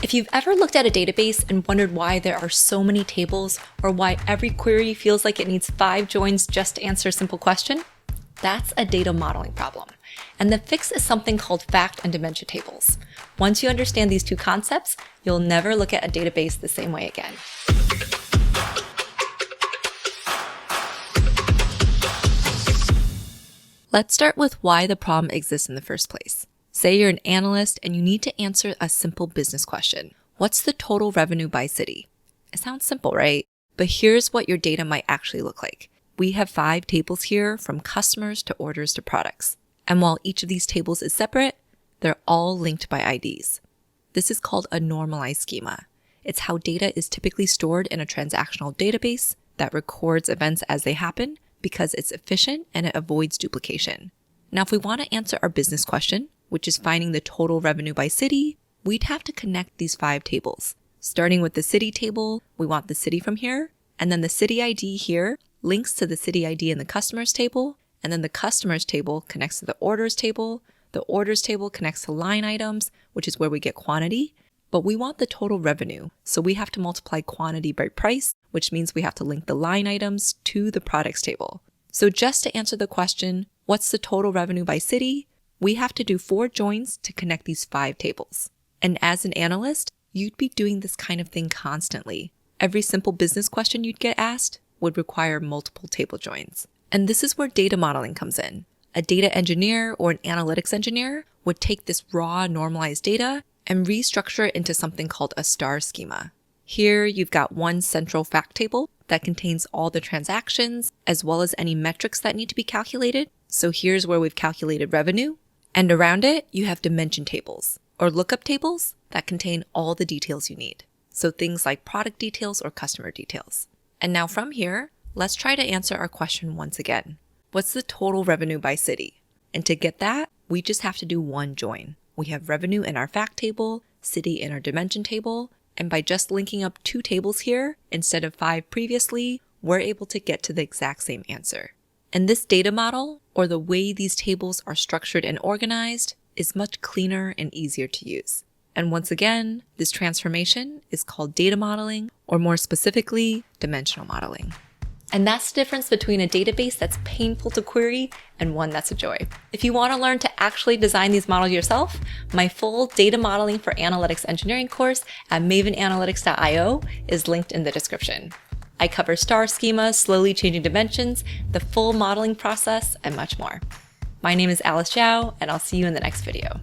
If you've ever looked at a database and wondered why there are so many tables or why every query feels like it needs 5 joins just to answer a simple question, that's a data modeling problem. And the fix is something called fact and dimension tables. Once you understand these two concepts, you'll never look at a database the same way again. Let's start with why the problem exists in the first place. Say you're an analyst and you need to answer a simple business question. What's the total revenue by city? It sounds simple, right? But here's what your data might actually look like. We have 5 tables here from customers to orders to products. And while each of these tables is separate, they're all linked by IDs. This is called a normalized schema. It's how data is typically stored in a transactional database that records events as they happen because it's efficient and it avoids duplication. Now, if we want to answer our business question, which is finding the total revenue by city, we'd have to connect these 5 tables. Starting with the city table, we want the city from here, and then the city ID here links to the city ID in the customers table, and then the customers table connects to the orders table connects to line items, which is where we get quantity, but we want the total revenue, so we have to multiply quantity by price, which means we have to link the line items to the products table. So just to answer the question, what's the total revenue by city? We have to do 4 joins to connect these 5 tables. And as an analyst, you'd be doing this kind of thing constantly. Every simple business question you'd get asked would require multiple table joins. And this is where data modeling comes in. A data engineer or an analytics engineer would take this raw normalized data and restructure it into something called a star schema. Here you've got one central fact table that contains all the transactions as well as any metrics that need to be calculated. So here's where we've calculated revenue. And around it, you have dimension tables or lookup tables that contain all the details you need. So things like product details or customer details. And now from here, let's try to answer our question once again. What's the total revenue by city? And to get that, we just have to do 1 join. We have revenue in our fact table, city in our dimension table, and by just linking up 2 tables here instead of 5 previously, we're able to get to the exact same answer. And this data model, or the way these tables are structured and organized, is much cleaner and easier to use. And once again, this transformation is called data modeling, or more specifically, dimensional modeling. And that's the difference between a database that's painful to query and one that's a joy. If you want to learn to actually design these models yourself, my full Data Modeling for Analytics Engineering course at mavenanalytics.io is linked in the description. I cover star schemas, slowly changing dimensions, the full modeling process, and much more. My name is Alice Zhao, and I'll see you in the next video.